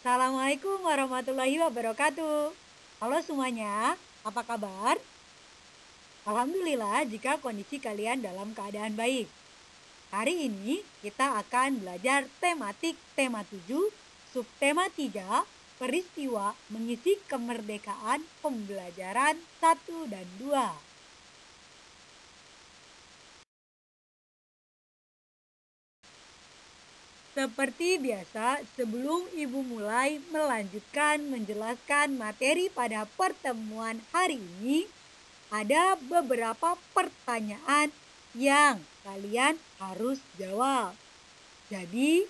Assalamualaikum warahmatullahi wabarakatuh. Halo semuanya, apa kabar? Alhamdulillah jika kondisi kalian dalam keadaan baik. Hari ini kita akan belajar tematik tema 7, subtema 3, peristiwa mengisi kemerdekaan pembelajaran 1 dan 2. Seperti biasa, sebelum Ibu mulai melanjutkan menjelaskan materi pada pertemuan hari ini, ada beberapa pertanyaan yang kalian harus jawab. Jadi,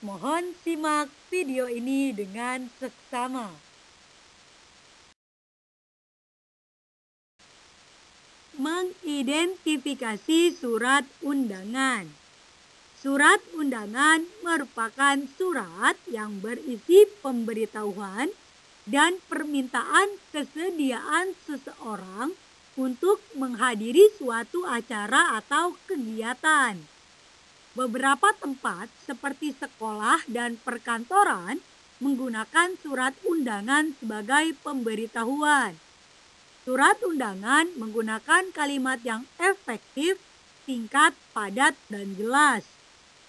mohon simak video ini dengan seksama. Mengidentifikasi surat undangan. Surat undangan merupakan surat yang berisi pemberitahuan dan permintaan kesediaan seseorang untuk menghadiri suatu acara atau kegiatan. Beberapa tempat seperti sekolah dan perkantoran menggunakan surat undangan sebagai pemberitahuan. Surat undangan menggunakan kalimat yang efektif, singkat, padat, dan jelas.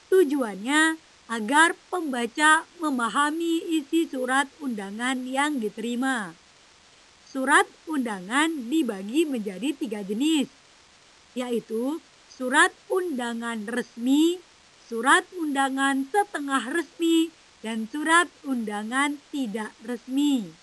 Tujuannya agar pembaca memahami isi surat undangan yang diterima. Surat undangan dibagi menjadi 3 jenis, yaitu surat undangan resmi, surat undangan setengah resmi, dan surat undangan tidak resmi.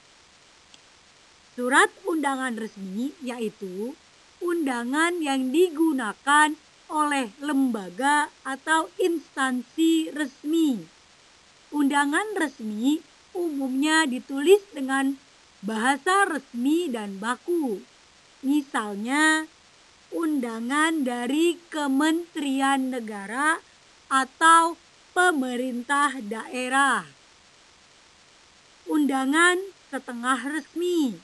Surat undangan resmi yaitu undangan yang digunakan oleh lembaga atau instansi resmi. Undangan resmi umumnya ditulis dengan bahasa resmi dan baku. Misalnya, undangan dari Kementerian Negara atau pemerintah daerah. Undangan setengah resmi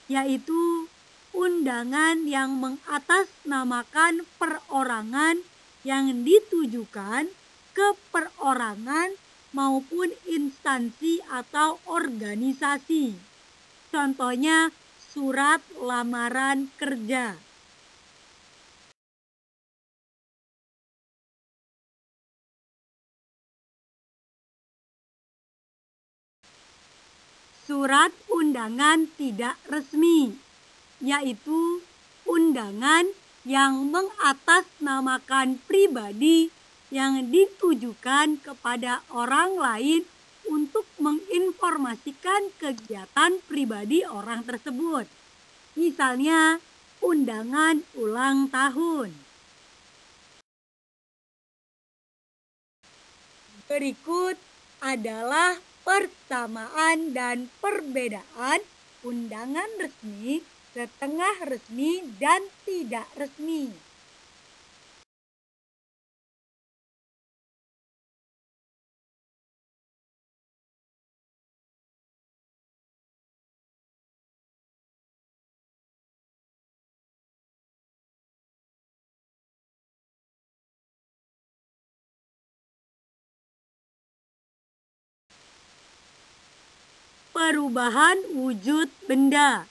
yaitu undangan yang mengatasnamakan perorangan yang ditujukan ke perorangan maupun instansi atau organisasi. Contohnya surat lamaran kerja. Surat undangan tidak resmi yaitu undangan yang mengatasnamakan pribadi yang ditujukan kepada orang lain untuk menginformasikan kegiatan pribadi orang tersebut. Misalnya, undangan ulang tahun. Berikut adalah persamaan dan perbedaan undangan resmi, setengah resmi, dan tidak resmi. Perubahan wujud benda.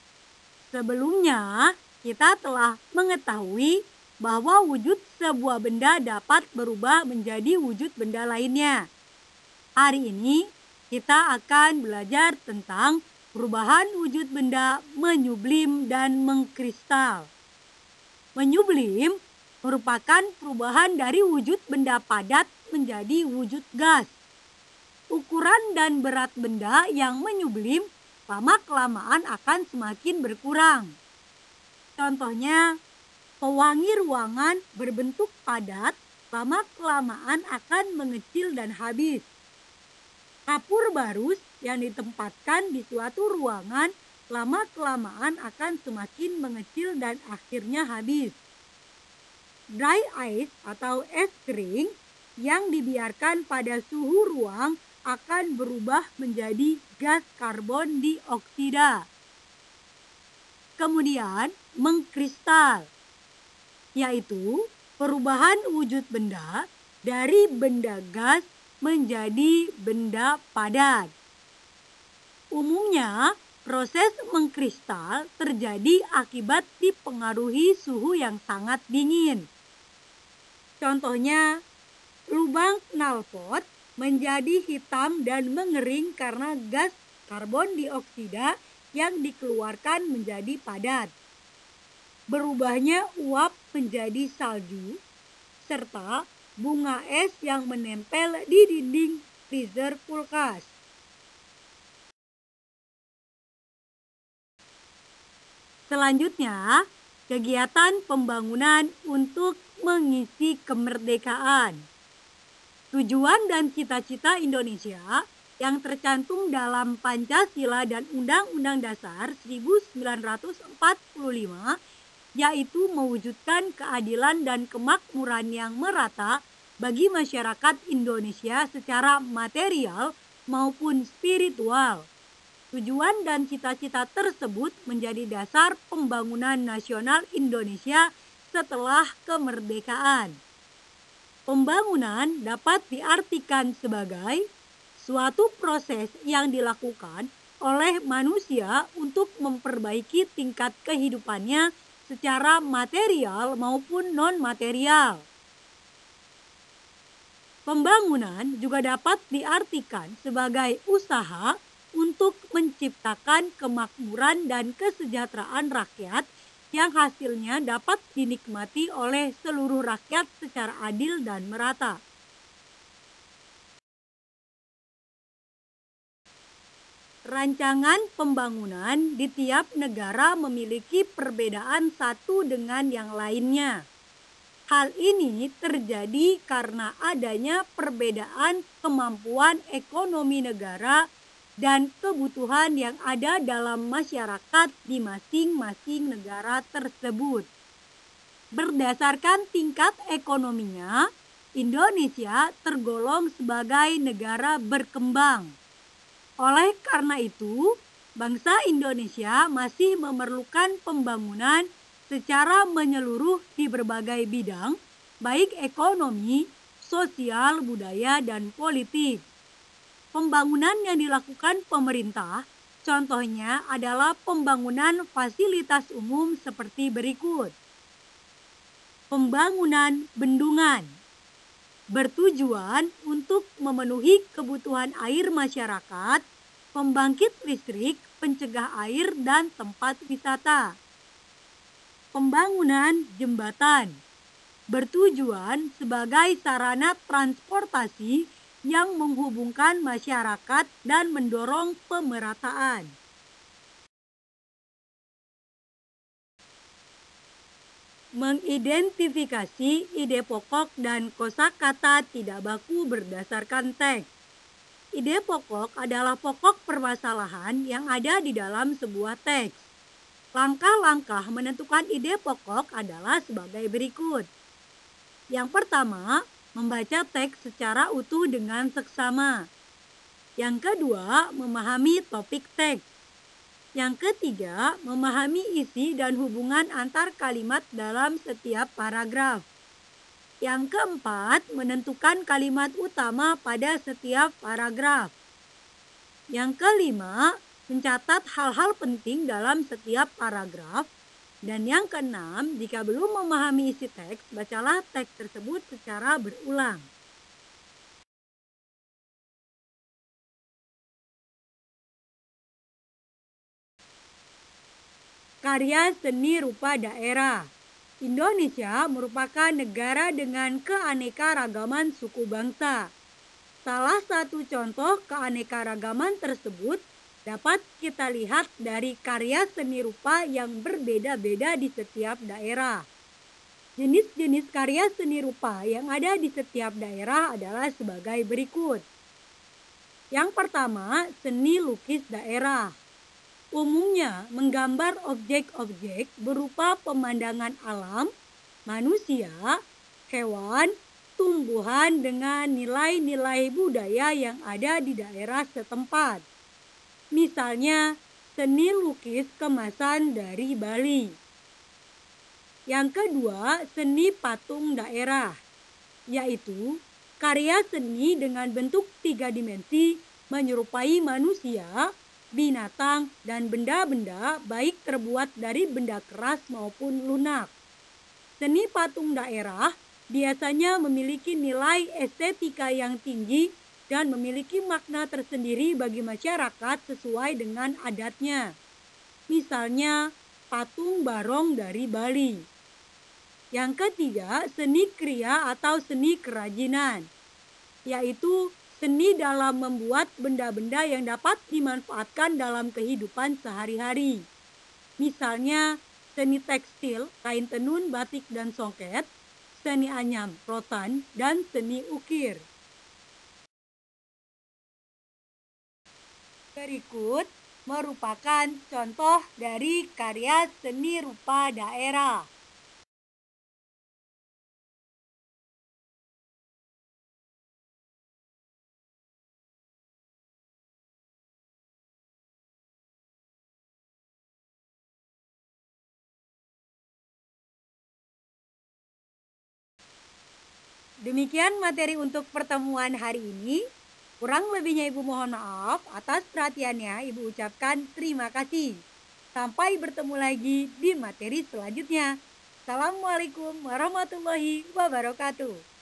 Sebelumnya, kita telah mengetahui bahwa wujud sebuah benda dapat berubah menjadi wujud benda lainnya. Hari ini, kita akan belajar tentang perubahan wujud benda menyublim dan mengkristal. Menyublim merupakan perubahan dari wujud benda padat menjadi wujud gas. Ukuran dan berat benda yang menyublim lama-kelamaan akan semakin berkurang. Contohnya, pewangi ruangan berbentuk padat lama-kelamaan akan mengecil dan habis. Kapur barus yang ditempatkan di suatu ruangan lama-kelamaan akan semakin mengecil dan akhirnya habis. Dry ice atau es kering yang dibiarkan pada suhu ruang akan berubah menjadi gas karbon dioksida. Kemudian mengkristal, yaitu perubahan wujud benda dari benda gas menjadi benda padat. Umumnya, proses mengkristal terjadi akibat dipengaruhi suhu yang sangat dingin. Contohnya, lubang knalpot menjadi hitam dan mengering karena gas karbon dioksida yang dikeluarkan menjadi padat. Berubahnya uap menjadi salju, serta bunga es yang menempel di dinding freezer kulkas. Selanjutnya, kegiatan pembangunan untuk mengisi kemerdekaan. Tujuan dan cita-cita Indonesia yang tercantum dalam Pancasila dan Undang-Undang Dasar 1945 yaitu mewujudkan keadilan dan kemakmuran yang merata bagi masyarakat Indonesia secara material maupun spiritual. Tujuan dan cita-cita tersebut menjadi dasar pembangunan nasional Indonesia setelah kemerdekaan. Pembangunan dapat diartikan sebagai suatu proses yang dilakukan oleh manusia untuk memperbaiki tingkat kehidupannya secara material maupun non-material. Pembangunan juga dapat diartikan sebagai usaha untuk menciptakan kemakmuran dan kesejahteraan rakyat yang hasilnya dapat dinikmati oleh seluruh rakyat secara adil dan merata. Rancangan pembangunan di tiap negara memiliki perbedaan satu dengan yang lainnya. Hal ini terjadi karena adanya perbedaan kemampuan ekonomi negara dan kebutuhan yang ada dalam masyarakat di masing-masing negara tersebut. Berdasarkan tingkat ekonominya, Indonesia tergolong sebagai negara berkembang. Oleh karena itu, bangsa Indonesia masih memerlukan pembangunan secara menyeluruh di berbagai bidang, baik ekonomi, sosial, budaya, dan politik. Pembangunan yang dilakukan pemerintah, contohnya adalah pembangunan fasilitas umum seperti berikut. Pembangunan bendungan bertujuan untuk memenuhi kebutuhan air masyarakat, pembangkit listrik, pencegah air, dan tempat wisata. Pembangunan jembatan bertujuan sebagai sarana transportasi yang menghubungkan masyarakat dan mendorong pemerataan. Mengidentifikasi ide pokok dan kosakata tidak baku berdasarkan teks. Ide pokok adalah pokok permasalahan yang ada di dalam sebuah teks. Langkah-langkah menentukan ide pokok adalah sebagai berikut. Yang pertama, membaca teks secara utuh dengan seksama. Yang kedua, memahami topik teks. Yang ketiga, memahami isi dan hubungan antar kalimat dalam setiap paragraf. Yang keempat, menentukan kalimat utama pada setiap paragraf. Yang kelima, mencatat hal-hal penting dalam setiap paragraf. Dan yang keenam, jika belum memahami isi teks, bacalah teks tersebut secara berulang. Karya seni rupa daerah. Indonesia merupakan negara dengan keanekaragaman suku bangsa. Salah satu contoh keanekaragaman tersebut dapat kita lihat dari karya seni rupa yang berbeda-beda di setiap daerah. Jenis-jenis karya seni rupa yang ada di setiap daerah adalah sebagai berikut. Yang pertama, seni lukis daerah. Umumnya menggambar objek-objek berupa pemandangan alam, manusia, hewan, tumbuhan dengan nilai-nilai budaya yang ada di daerah setempat. Misalnya, seni lukis kemasan dari Bali. Yang kedua, seni patung daerah, yaitu karya seni dengan bentuk 3 dimensi menyerupai manusia, binatang, dan benda-benda baik terbuat dari benda keras maupun lunak. Seni patung daerah biasanya memiliki nilai estetika yang tinggi dan memiliki makna tersendiri bagi masyarakat sesuai dengan adatnya. Misalnya, patung barong dari Bali. Yang ketiga, seni kriya atau seni kerajinan, yaitu seni dalam membuat benda-benda yang dapat dimanfaatkan dalam kehidupan sehari-hari. Misalnya, seni tekstil, kain tenun, batik, dan songket, seni anyam, rotan, dan seni ukir. Berikut merupakan contoh dari karya seni rupa daerah. Demikian materi untuk pertemuan hari ini. Kurang lebihnya Ibu mohon maaf. Atas perhatiannya Ibu ucapkan terima kasih. Sampai bertemu lagi di materi selanjutnya. Assalamualaikum warahmatullahi wabarakatuh.